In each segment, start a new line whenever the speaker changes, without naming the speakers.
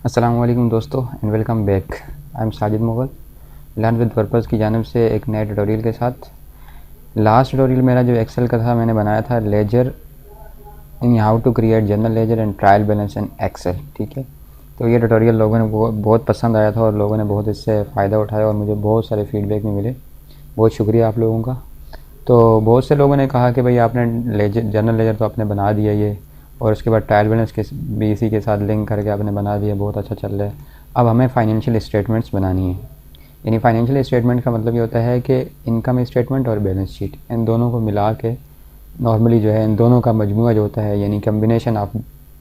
अस्सलाम वालेकुम दोस्तों and welcome back. I am Sajid Mughal, learn with purpose की जानिब से एक नए ट्यूटोरियल के साथ। लास्ट ट्यूटोरियल मेरा जो एक्सेल का था, मैंने बनाया था ledger in how to create general ledger and trial balance in Excel. ठीक है, तो ये ट्यूटोरियल लोगों ने बहुत पसंद आया था और लोगों ने बहुत इससे फ़ायदा उठाया और मुझे बहुत सारे फीडबैक भी मिले। बहुत शुक्रिया आप लोगों का। तो बहुत से लोगों ने कहा कि भाई आपने जनरल लेजर तो आपने बना दिया ये, और उसके बाद ट्रायल बैलेंस के भी इसी के साथ लिंक करके आपने बना दिया, बहुत अच्छा चल रहा है। अब हमें फाइनेंशियल स्टेटमेंट्स बनानी है। यानी फाइनेंशियल स्टेटमेंट का मतलब ये होता है कि इनकम स्टेटमेंट और बैलेंस शीट, इन दोनों को मिला के नॉर्मली जो है इन दोनों का मजमूआ जो होता है, यानी combination of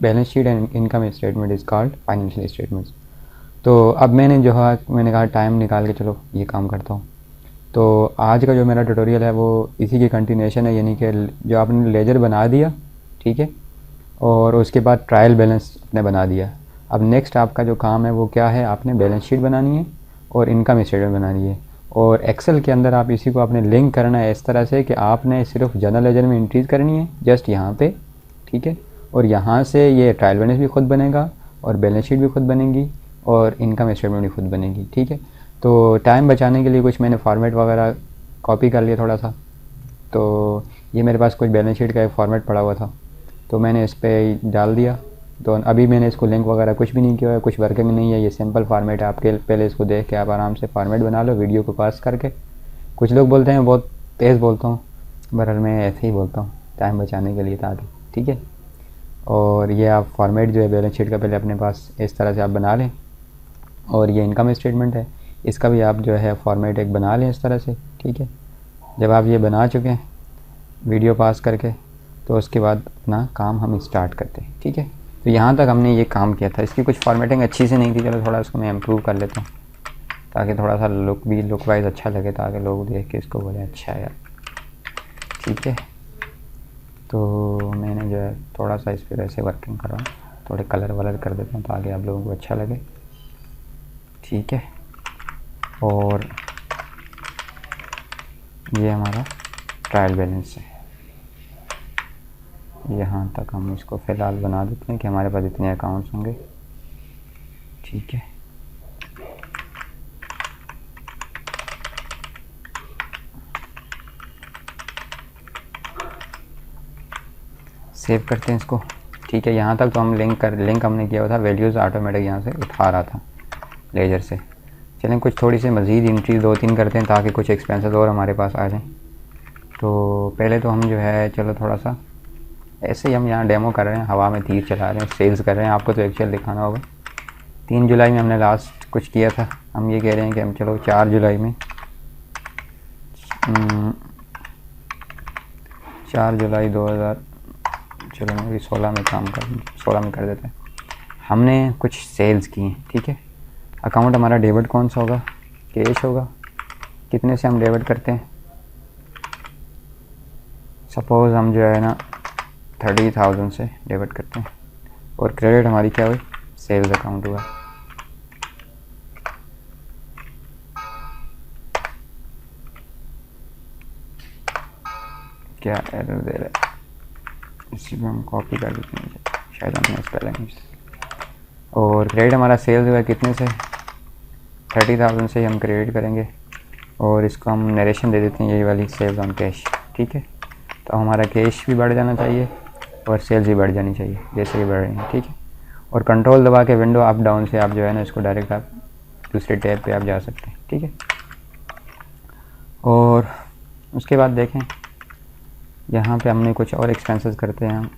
balance sheet and income statement is called financial statements. तो अब मैंने कहा टाइम निकाल के चलो ये काम करता हूँ। तो आज का जो मेरा ट्यूटोरियल है वो इसी की कंटिन्यूशन है, यानी कि जो आपने लेजर बना दिया, ठीक है, और उसके बाद ट्रायल बैलेंस आपने बना दिया। अब नेक्स्ट आपका जो काम है वो क्या है, आपने बैलेंस शीट बनानी है और इनकम स्टेटमेंट बनानी है। और एक्सेल के अंदर आप इसी को आपने लिंक करना है इस तरह से कि आपने सिर्फ जनरल लेजर में एंट्रीज करनी है जस्ट यहाँ पे, ठीक है, और यहाँ से ये ट्रायल बैलेंस भी खुद बनेगा और बैलेंस शीट भी खुद बनेगी और इनकम स्टेटमेंट भी खुद बनेगी। ठीक है, तो टाइम बचाने के लिए कुछ मैंने फॉर्मेट वगैरह कॉपी कर लिया थोड़ा सा। तो ये मेरे पास कुछ बैलेंस शीट का एक फॉर्मेट पड़ा हुआ था, तो मैंने इस पर डाल दिया। तो अभी मैंने इसको लिंक वगैरह कुछ भी नहीं किया है, कुछ वर्किंग नहीं है, ये सिंपल फार्मेट है। आपके पहले इसको देख के आप आराम से फार्मेट बना लो वीडियो को पास करके। कुछ लोग बोलते हैं बहुत तेज़ बोलता हूँ, बहरहाल मैं ऐसे ही बोलता हूँ टाइम बचाने के लिए ताकि, ठीक है। और ये आप फॉर्मेट जो है बैलेंस शीट का पहले अपने पास इस तरह से आप बना लें, और ये इनकम स्टेटमेंट है, इसका भी आप जो है फॉर्मेट एक बना लें इस तरह से, ठीक है। जब आप ये बना चुके हैं वीडियो पास करके, तो उसके बाद अपना काम हम स्टार्ट करते हैं, ठीक है। तो यहाँ तक हमने ये काम किया था। इसकी कुछ फॉर्मेटिंग अच्छी से नहीं थी, चलो थोड़ा इसको मैं इम्प्रूव कर लेता हूँ ताकि थोड़ा सा लुक वाइज अच्छा लगे, ताकि लोग देख के इसको बोले अच्छा है यार, ठीक है। तो मैंने जो है थोड़ा सा इस पर ऐसे वर्किंग कर रहा हूँ, थोड़े कलर वलर कर देता हूँ ताकि आप लोगों को अच्छा लगे, ठीक है। और ये हमारा ट्रायल बैलेंस है, यहाँ तक हम इसको फ़िलहाल बना देते हैं कि हमारे पास इतने अकाउंट्स होंगे, ठीक है। सेव करते हैं इसको, ठीक है। यहाँ तक तो हम लिंक हमने किया हुआ था, वैल्यूज़ ऑटोमेटिक यहाँ से उठा रहा था लेजर से। चलें कुछ थोड़ी सी मज़ीद एंट्री 2-3 करते हैं ताकि कुछ एक्सपेंसेस और हमारे पास आ जाएं। तो पहले तो हम जो है चलो थोड़ा सा ऐसे ही हम यहाँ डेमो कर रहे हैं, हवा में तीर चला रहे हैं, सेल्स कर रहे हैं, आपको तो एक्चुअल दिखाना होगा। 3 जुलाई में हमने लास्ट कुछ किया था, हम ये कह रहे हैं कि हम चलो 4 जुलाई में 4 जुलाई 2000, चलो मैं भी 16 में काम कर 16 में कर देते हैं। हमने कुछ सेल्स की हैं, ठीक है। अकाउंट हमारा डेबिट कौन सा होगा, कैश होगा। कितने से हम डेबिट करते हैं, सपोज़ हम जो है ना 30,000 से डेबिट करते हैं, और क्रेडिट हमारी क्या हुई, सेल्स अकाउंट हुआ। क्या एरर दे रहा है, इसी को हम कॉपी कर देते हैं, शायद हमने स्पेलिंग। और क्रेडिट हमारा सेल्स हुआ कितने से, 30,000 से ही हम क्रेडिट करेंगे, और इसको हम नरेशन दे देते हैं यही वाली, सेल्स ऑन कैश, ठीक है। तो हमारा कैश भी बढ़ जाना चाहिए और सेल्स भी बढ़ जानी चाहिए जैसे ही बढ़ रही हैं, ठीक है। और कंट्रोल दबा के विंडो अप डाउन से आप जो है ना इसको डायरेक्ट आप दूसरे टैब पे आप जा सकते हैं, ठीक है। और उसके बाद देखें यहाँ पे हमने कुछ और एक्सपेंसेस करते हैं।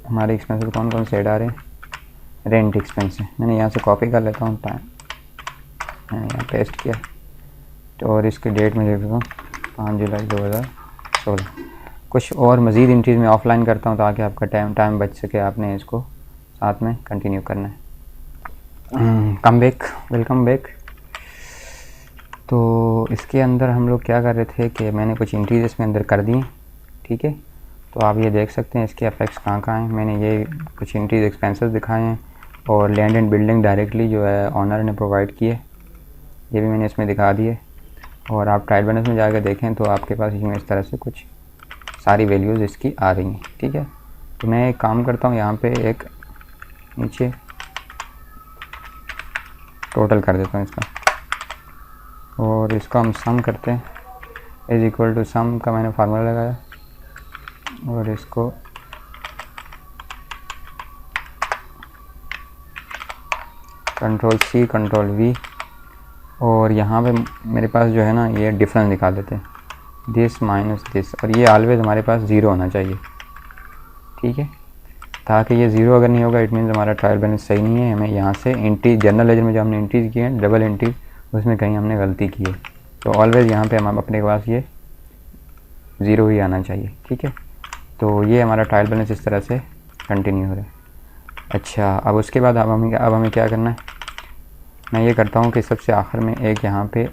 हमारे एक्सपेंसेस कौन कौन से ऐड आ रहे हैं, रेंट एक्सपेंस है, मैंने यहाँ से कॉपी कर लेता हूँ, टाइम मैंने यहाँ पेस्ट किया, तो और इसके डेट में देख लेता हूँ 5 जुलाई 2016। कुछ और मज़ीद एंट्रीज में ऑफलाइन करता हूँ ताकि आपका टाइम बच सके, आपने इसको साथ में कंटिन्यू करना है। Come back, welcome back. तो इसके अंदर हम लोग क्या कर रहे थे कि मैंने कुछ एंट्रीज इसमें अंदर कर दी, ठीक है। तो आप ये देख सकते हैं इसके इफेक्ट्स कहाँ कहाँ हैं। मैंने ये कुछ एंट्रीज एक्सपेंसेस दिखाए हैं, और लैंड एंड बिल्डिंग डायरेक्टली जो है ऑनर ने प्रोवाइड किए, ये भी मैंने इसमें दिखा दिए। और आप ट्रायल बैलेंस में जाकर देखें तो आपके पास इसमें इस तरह से कुछ सारी वैल्यूज़ इसकी आ रही हैं, ठीक है। तो मैं एक काम करता हूँ, यहाँ पे एक नीचे टोटल कर देता हूँ इसका, और इसको हम सम करते हैं, इज इक्वल टू सम का मैंने फार्मूला लगाया, और इसको कंट्रोल C कंट्रोल V, और यहाँ पे मेरे पास जो है ना ये डिफरेंस दिखा देते हैं, दिस माइनस दिस, और ये ऑलवेज हमारे पास ज़ीरो होना चाहिए, ठीक है। ताकि ये ज़ीरो अगर नहीं होगा इट मीन्स हमारा ट्रायल बैलेंस सही नहीं है। हमें यहाँ से इंटीज जनरल लेजर में जो हमने इंटीज किए हैं डबल इंटीज, उसमें कहीं हमने गलती की है, तो ऑलवेज यहाँ पे हम अपने पास ये ज़ीरो ही आना चाहिए, ठीक है। तो ये हमारा ट्रायल बैलेंस इस तरह से कंटिन्यू हो रहा है। अच्छा, अब उसके बाद अब हमें क्या करना है, मैं ये करता हूँ कि सबसे आखिर में एक यहाँ पे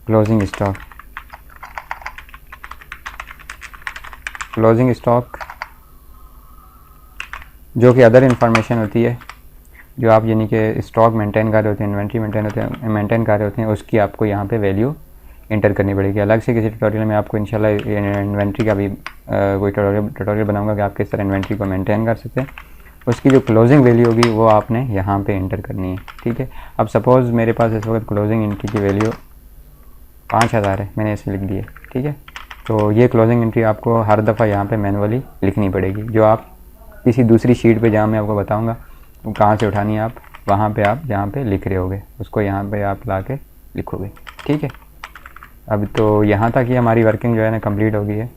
क्लोजिंग स्टॉक जो कि अदर इंफॉर्मेशन होती है, जो आप यानी कि स्टॉक मेंटेन कर रहे होते हैं, इन्वेंट्री मेंटेन कर रहे होते हैं, उसकी आपको यहाँ पे वैल्यू इंटर करनी पड़ेगी। अलग से किसी ट्यूटोरियल में आपको इंशाल्लाह इन्वेंट्री का भी कोई ट्यूटोरियल बनाऊंगा कि आप किस तरह इन्वेंट्री को मेंटेन कर सकते हैं। उसकी जो क्लोजिंग वैल्यू होगी वो आपने यहाँ पे इंटर करनी है, ठीक है। अब सपोज़ मेरे पास इस वक्त क्लोजिंग एंट्री की वैल्यू 5000 है, मैंने इसे लिख दी है, ठीक है। तो ये क्लोजिंग एंट्री आपको हर दफ़ा यहाँ पे मैनुअली लिखनी पड़ेगी, जो आप किसी दूसरी शीट पे जहाँ मैं आपको बताऊँगा वो कहाँ से उठानी है, आप वहाँ पे आप जहाँ पे लिख रहे होगे उसको यहाँ पे आप ला के लिखोगे, ठीक है। अब तो यहाँ तक ही हमारी वर्किंग जो है ना कंप्लीट हो गई है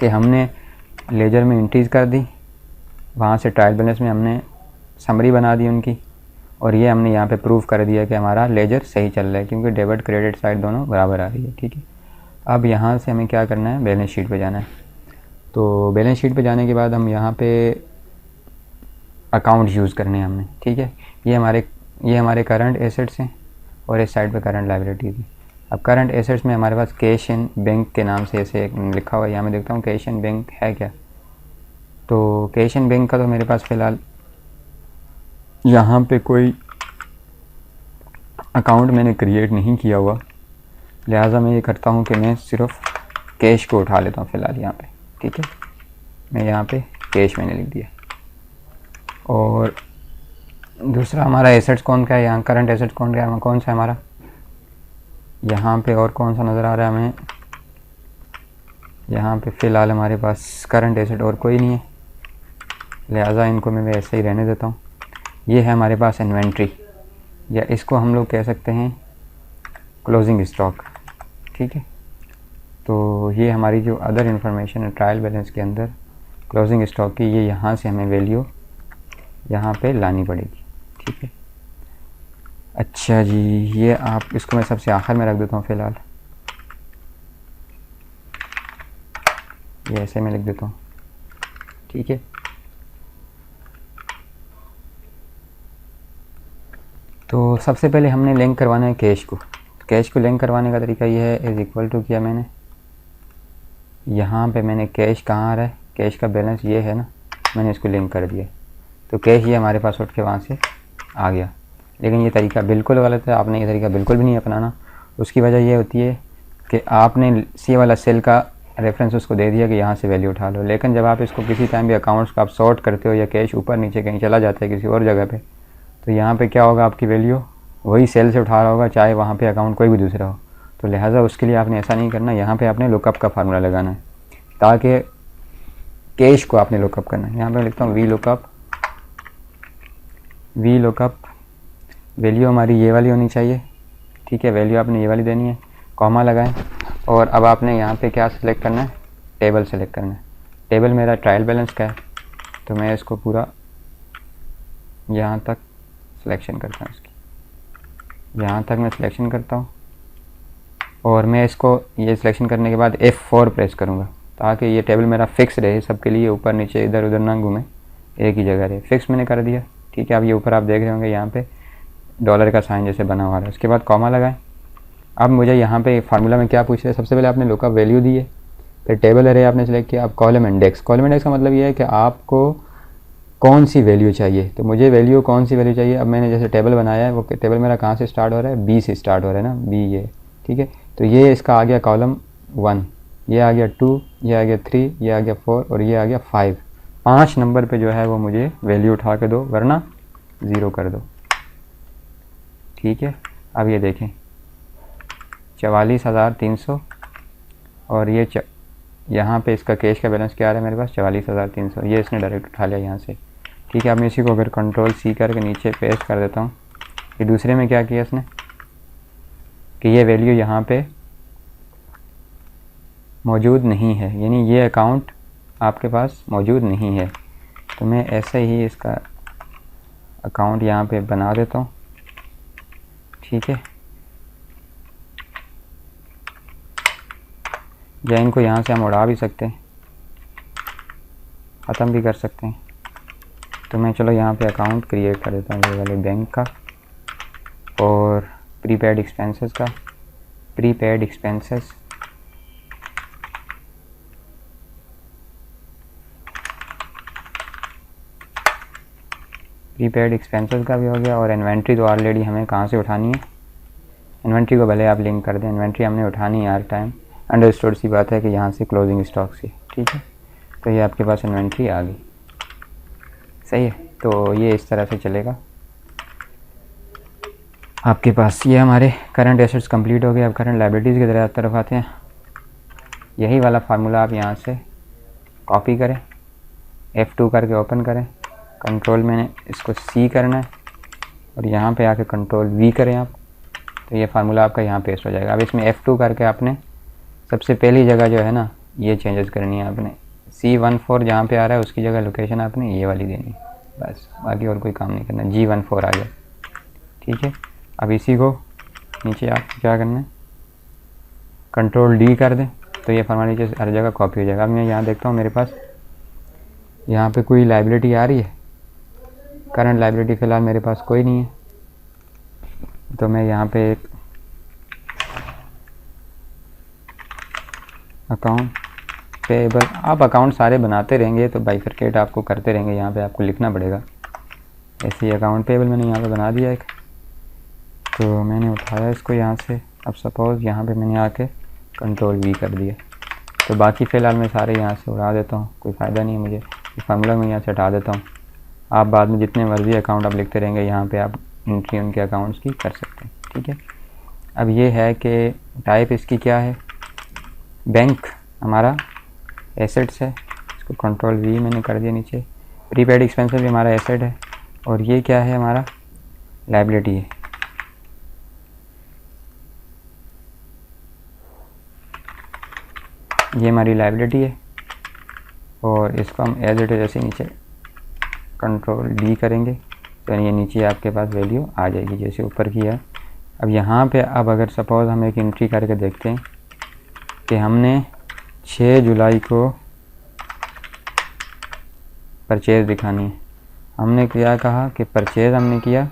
कि हमने लेजर में एंट्रीज कर दी, वहाँ से ट्रायल बैलेंस में हमने समरी बना दी उनकी, और ये हमने यहाँ पे प्रूव कर दिया कि हमारा लेजर सही चल रहा है क्योंकि डेबिट क्रेडिट साइड दोनों बराबर आ रही है, ठीक है। अब यहाँ से हमें क्या करना है, बैलेंस शीट पे जाना है। तो बैलेंस शीट पे जाने के बाद हम यहाँ पे अकाउंट यूज़ करने हैं हमने, ठीक है। ये हमारे करंट एसेट्स हैं और इस साइड पे करंट लायबिलिटी थी। अब करंट एसेट्स में हमारे पास कैश इन बैंक के नाम से ऐसे लिखा हुआ है, यहाँ मैं देखता हूँ कैश इन बैंक है क्या। तो कैश इन बैंक का तो मेरे पास फ़िलहाल यहाँ पे कोई अकाउंट मैंने क्रिएट नहीं किया हुआ, लिहाजा मैं ये करता हूँ कि मैं सिर्फ कैश को उठा लेता हूँ फ़िलहाल यहाँ पे, ठीक है। मैं यहाँ पे कैश मैंने लिख दिया। और दूसरा हमारा एसेट्स कौन का है, यहाँ करंट एसेट्स कौन का है, कौन सा है हमारा, यहाँ पे और कौन सा नज़र आ रहा है हमें, यहाँ पे फ़िलहाल हमारे पास करंट एसेट और कोई नहीं है, लिहाजा इनको मैं ऐसे ही रहने देता हूँ। ये है हमारे पास इन्वेंट्री, या इसको हम लोग कह सकते हैं क्लोजिंग स्टॉक, ठीक है। तो ये हमारी जो अदर इन्फॉर्मेशन है ट्रायल बैलेंस के अंदर क्लोजिंग स्टॉक की, ये यहाँ से हमें वैल्यू यहाँ पे लानी पड़ेगी, ठीक है। अच्छा जी, ये आप इसको मैं सबसे आखिर में रख देता हूँ फ़िलहाल, ये ऐसे में लिख देता हूँ, ठीक है। तो सबसे पहले हमने लिंक करवाना है कैश को। कैश को लिंक करवाने का तरीका ये है, इज़ इक्वल टू किया मैंने, यहाँ पे मैंने कैश कहाँ आ रहा है, कैश का बैलेंस ये है ना, मैंने इसको लिंक कर दिया, तो कैश ये हमारे पास उठ के वहाँ से आ गया। लेकिन ये तरीका बिल्कुल गलत है, आपने ये तरीका बिल्कुल भी नहीं अपनाना। उसकी वजह ये होती है कि आपने सी वाला सेल का रेफरेंस उसको दे दिया कि यहाँ से वैल्यू उठा लो, लेकिन जब आप इसको किसी टाइम भी अकाउंट्स का आप सॉर्ट करते हो या कैश ऊपर नीचे कहीं चला जाता है किसी और जगह पे, तो यहाँ पे क्या होगा, आपकी वैल्यू वही सेल से उठा रहा होगा, चाहे वहाँ पे अकाउंट कोई भी दूसरा हो। तो लिहाजा उसके लिए आपने ऐसा नहीं करना, यहाँ पे आपने लुकअप का फार्मूला लगाना है ताकि कैश को आपने लुकअप करना है। यहाँ पे लिखता हूँ वी लुकअप, वैल्यू हमारी ये वाली होनी चाहिए, ठीक है, वैल्यू आपने ये वाली देनी है, कॉमा लगाएं। और अब आपने यहाँ पे क्या सिलेक्ट करना है, टेबल सेलेक्ट करना है। टेबल मेरा ट्रायल बैलेंस का है, तो मैं इसको पूरा यहाँ तक सिलेक्शन करता हूँ, इसकी यहाँ तक मैं सिलेक्शन करता हूँ, और मैं इसको ये सिलेक्शन करने के बाद F4 प्रेस करूँगा ताकि ये टेबल मेरा फिक्स रहे, सबके लिए ऊपर नीचे इधर उधर ना घूमे, एक ही जगह रहे। फिक्स मैंने कर दिया, ठीक है। अब ये ऊपर आप देख रहे होंगे यहाँ पे डॉलर का साइन जैसे बना हुआ है, उसके बाद कॉमा लगाएं। अब मुझे यहाँ पे फार्मूला में क्या पूछ रहे हैं, सबसे पहले आपने लुकअप वैल्यू दी है, फिर टेबल एरे आपने सेलेक्ट किया, अब कॉलम इंडेक्स। कॉलम इंडेक्स का मतलब ये है कि आपको कौन सी वैल्यू चाहिए, तो मुझे वैल्यू कौन सी वैल्यू चाहिए। अब मैंने जैसे टेबल बनाया है, वो टेबल मेरा कहाँ से स्टार्ट हो रहा है, बी से स्टार्ट हो रहा है ना, बी ये, ठीक है। तो ये इसका आ गया कॉलम 1, ये आ गया 2, ये आ गया 3, ये आ गया 4 और ये आ गया 5। 5 नंबर पे जो है वो मुझे वैल्यू उठा के दो, वरना 0 कर दो, ठीक है, अब ये देखें 44,300 और ये यहाँ पे इसका कैश का बैलेंस क्या आ रहा है मेरे पास 44,300, ये इसने डायरेक्ट उठा लिया यहाँ से। ठीक है, अब मैं इसी को अगर कंट्रोल सी करके नीचे पेस्ट कर देता हूँ, ये दूसरे में क्या किया इसने कि ये वैल्यू यहाँ पे मौजूद नहीं है, यानी ये अकाउंट आपके पास मौजूद नहीं है। तो मैं ऐसे ही इसका अकाउंट यहाँ पे बना देता हूँ। ठीक है, या इनको यहाँ से हम उड़ा भी सकते हैं, ख़त्म भी कर सकते हैं। तो मैं चलो यहाँ पे अकाउंट क्रिएट कर देता हूँ ये वाले बैंक का और प्रीपेड एक्सपेंसेस का। प्रीपेड एक्सपेंसेस का भी हो गया और इन्वेंट्री तो ऑलरेडी हमें कहाँ से उठानी है, इन्वेंट्री को भले आप लिंक कर दें, इन्वेंट्री हमने उठानी है हर टाइम, अंडरस्टूड सी बात है कि यहाँ से क्लोजिंग स्टॉक से। ठीक है, तो ये आपके पास इन्वेंट्री आ गई। सही है, तो ये इस तरह से चलेगा आपके पास। ये हमारे करंट एसेट्स कंप्लीट हो गए। अब करंट लायबिलिटीज़ की तरफ आते हैं। यही वाला फार्मूला आप यहाँ से कॉपी करें, F2 करके ओपन करें, कंट्रोल मैंने इसको C करना है और यहाँ पे आके कंट्रोल V करें आप, तो ये फार्मूला आपका यहाँ पेस्ट हो जाएगा। अब इसमें F2 करके आपने सबसे पहली जगह जो है ना ये चेंजेस करनी है, आपने C14 जहाँ पे आ रहा है उसकी जगह लोकेशन आपने ये वाली देनी, बस बाकी और कोई काम नहीं करना। G14 आ जाए। ठीक है, अब इसी को नीचे आप क्या करना है कंट्रोल D कर दें, तो ये फार्मूला नीचे हर जगह कॉपी हो जाएगा। अब मैं यहाँ देखता हूँ मेरे पास यहाँ पे कोई लायबिलिटी आ रही है, करंट लायबिलिटी फ़िलहाल मेरे पास कोई नहीं है, तो मैं यहाँ पे एक अकाउंट पेएबल, आप अकाउंट सारे बनाते रहेंगे तो बाइफरकेट आपको करते रहेंगे, यहाँ पे आपको लिखना पड़ेगा। ऐसे ही अकाउंट पेएबल मैंने यहाँ पे बना दिया एक, तो मैंने उठाया इसको यहाँ से। अब सपोज़ यहाँ पे मैंने आके कंट्रोल V कर दिया, तो बाकी फ़िलहाल मैं सारे यहाँ से उड़ा देता हूँ, कोई फ़ायदा नहीं है मुझे। ये फार्मूला मैं यहाँ से हटा देता हूँ। आप बाद में जितने मर्ज़ी अकाउंट आप लिखते रहेंगे, यहाँ पे आप एंट्री उनके अकाउंट्स की कर सकते हैं। ठीक है, अब ये है कि टाइप इसकी क्या है, बैंक हमारा एसेट्स है, इसको कंट्रोल V मैंने कर दिया नीचे। प्रीपेड एक्सपेंसेस भी हमारा एसेट है और ये क्या है हमारा लायबिलिटी है। ये हमारी लायबिलिटी है और इसको हम एज इट इज ऐसे नीचे कंट्रोल D करेंगे तो ये नीचे आपके पास वैल्यू आ जाएगी जैसे ऊपर की है। अब यहाँ पे अब अगर सपोज़ हम एक एंट्री करके देखते हैं कि हमने 6 जुलाई को परचेज़ दिखानी है, हमने क्या कहा कि परचेज़ हमने किया,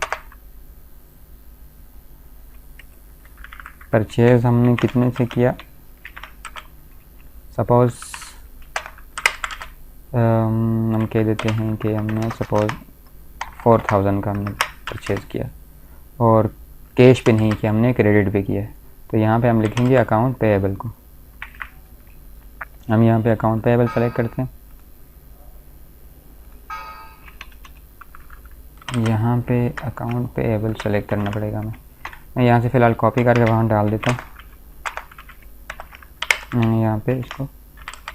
परचेज़ हमने कितने से किया, सपोज़ हम कह देते हैं कि हमने सपोज़ 4000 का हमने परचेज़ किया और कैश पे नहीं किया, हमने क्रेडिट पे किया है। तो यहाँ पे हम लिखेंगे अकाउंट पेएबल को, हम यहाँ पे अकाउंट पेएबल सेलेक्ट करते हैं। यहाँ पे अकाउंट पेएबल सेलेक्ट करना पड़ेगा मैं यहाँ से फ़िलहाल कॉपी करके वहाँ डाल देता हूँ। मैंने यहाँ पे इसको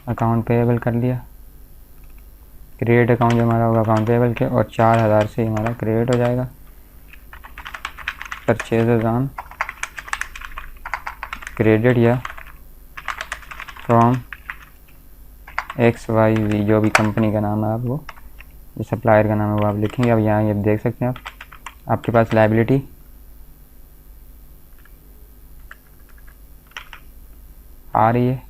अकाउंट पेएबल कर लिया। क्रिएट अकाउंट जो हमारा होगा अकाउंट पेएबल के और 4000 से हमारा क्रिएट हो जाएगा। परचेज़ ऑन क्रेडिट या फ्रॉम XYZ, जो भी कंपनी का नाम है आप वो, जो सप्लायर का नाम है वो आप लिखेंगे। अब यहाँ ये देख सकते हैं आप, आपके पास लायबिलिटी आ रही है।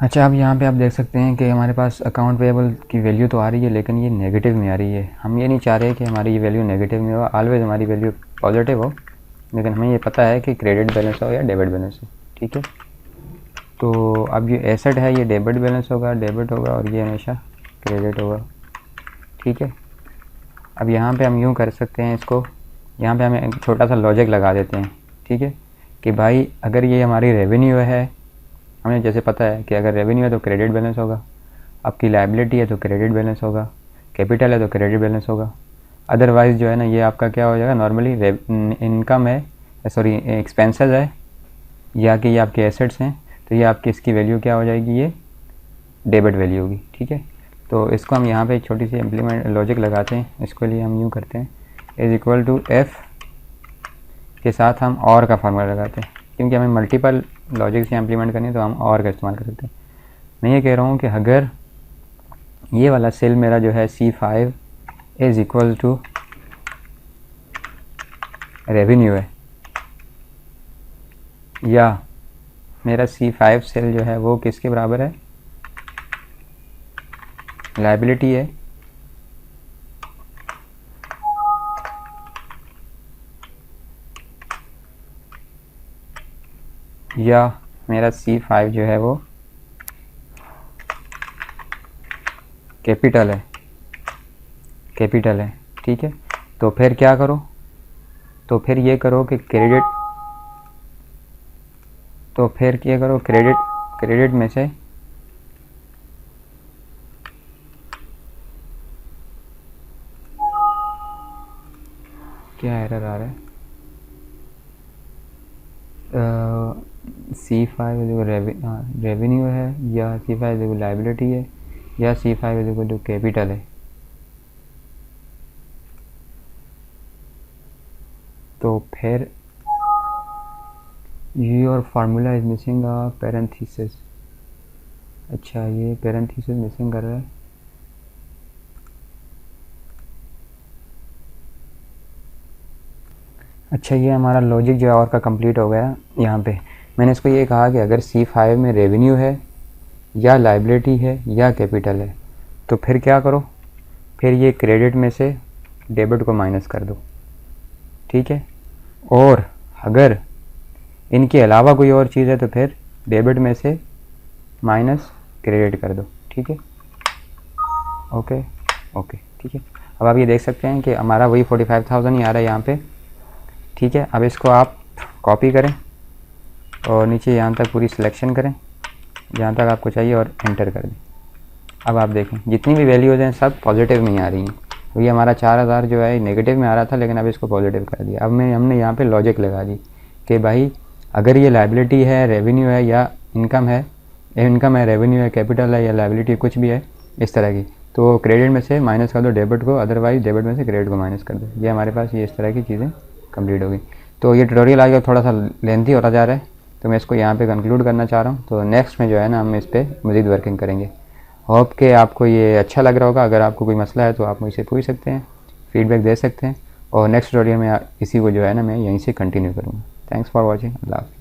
अच्छा, अब यहाँ पे आप देख सकते हैं कि हमारे पास अकाउंट पेएबल की वैल्यू तो आ रही है लेकिन ये नेगेटिव में आ रही है। हम ये नहीं चाह रहे कि हमारी ये वैल्यू नेगेटिव में हो, ऑलवेज़ हमारी वैल्यू पॉजिटिव हो, लेकिन हमें ये पता है कि क्रेडिट बैलेंस हो या डेबिट बैलेंस हो। ठीक है, तो अब ये एसेट है, ये डेबिट बैलेंस होगा, डेबिट होगा और ये हमेशा क्रेडिट होगा। ठीक है, अब यहाँ पे हम यूँ कर सकते हैं इसको, यहाँ पे हमें एक छोटा सा लॉजिक लगा देते हैं। ठीक है, कि भाई अगर ये हमारी रेवेन्यू है, हमें जैसे पता है कि अगर रेवेन्यू है तो क्रेडिट बैलेंस होगा, आपकी लायबिलिटी है तो क्रेडिट बैलेंस होगा, कैपिटल है तो क्रेडिट बैलेंस होगा। अदरवाइज़ जो है ना ये आपका क्या हो जाएगा, नॉर्मली इनकम है, सॉरी एक्सपेंसेस है, या कि ये आपके एसेट्स हैं, तो ये आपकी इसकी वैल्यू क्या हो जाएगी, ये डेबिट वैल्यू होगी। ठीक है, तो इसको हम यहाँ पे एक छोटी सी इम्प्लीमेंट लॉजिक लगाते हैं। इसके लिए हम यूँ करते हैं, इज़ इक्वल टू एफ के साथ हम और का फार्मूला लगाते हैं, क्योंकि हमें मल्टीपल लॉजिक से इम्प्लीमेंट करनी है तो हम और का इस्तेमाल कर सकते हैं। मैं ये कह रहा हूँ कि अगर ये वाला सेल मेरा जो है C5 is equal to revenue है, या मेरा C5 सेल जो है वो किसके बराबर है, लायबिलिटी है, या मेरा C5 जो है वो कैपिटल है। ठीक है, तो फिर क्या करो, तो फिर ये करो कि क्रेडिट में से क्या एरर आ रहा है, C5 रेवेन्यू है, या C5 लायबिलिटी है, या C5 कैपिटल है। तो फिर your formula is missing a parenthesis. अच्छा, ये पैरेंथेसिस मिसिंग कर रहा है। अच्छा, ये हमारा लॉजिक जो है और का कंप्लीट हो गया। यहाँ पे मैंने इसको ये कहा कि अगर C5 में रेवेन्यू है, या लायबिलिटी है, या कैपिटल है, तो फिर क्या करो, फिर ये क्रेडिट में से डेबिट को माइनस कर दो। ठीक है, और अगर इनके अलावा कोई और चीज़ है तो फिर डेबिट में से माइनस क्रेडिट कर दो। ठीक है, ओके, ठीक है। अब आप ये देख सकते हैं कि हमारा वही 45,000 ही आ रहा है यहाँ पे। ठीक है, अब इसको आप कॉपी करें और नीचे यहाँ तक पूरी सिलेक्शन करें जहाँ तक आपको चाहिए और एंटर कर दें। अब आप देखें जितनी भी वैल्यूज़ हैं सब पॉजिटिव में ही आ रही हैं। तो ये हमारा 4,000 जो है नेगेटिव में आ रहा था, लेकिन अब इसको पॉजिटिव कर दिया। अब हमने यहाँ पे लॉजिक लगा दी कि भाई अगर ये लायबिलिटी है, रेवेन्यू है, या इनकम है, रेवेन्यू है, कैपिटल है, या लायबिलिटी कुछ भी है इस तरह की, तो क्रेडिट में से माइनस कर दो डेबिट को, अदरवाइज डेबिट में से क्रेडिट को माइनस कर दो। ये हमारे पास ये इस तरह की चीज़ें कंप्लीट हो गई। तो ये ट्यूटोरियल आज थोड़ा सा लेंथी होता जा रहा है, तो मैं इसको यहाँ पे कंक्लूड करना चाह रहा हूँ। तो नेक्स्ट में जो है ना हम इस पर मज़ीद वर्किंग करेंगे। होप कि आपको ये अच्छा लग रहा होगा। अगर आपको कोई मसला है तो आप मुझसे पूछ सकते हैं, फीडबैक दे सकते हैं, और नेक्स्ट ट्यूटोरियल में इसी को जो है ना मैं यहीं से कंटिन्यू करूँगा। Thanks for watching. अल्लाह हाफ़िज़।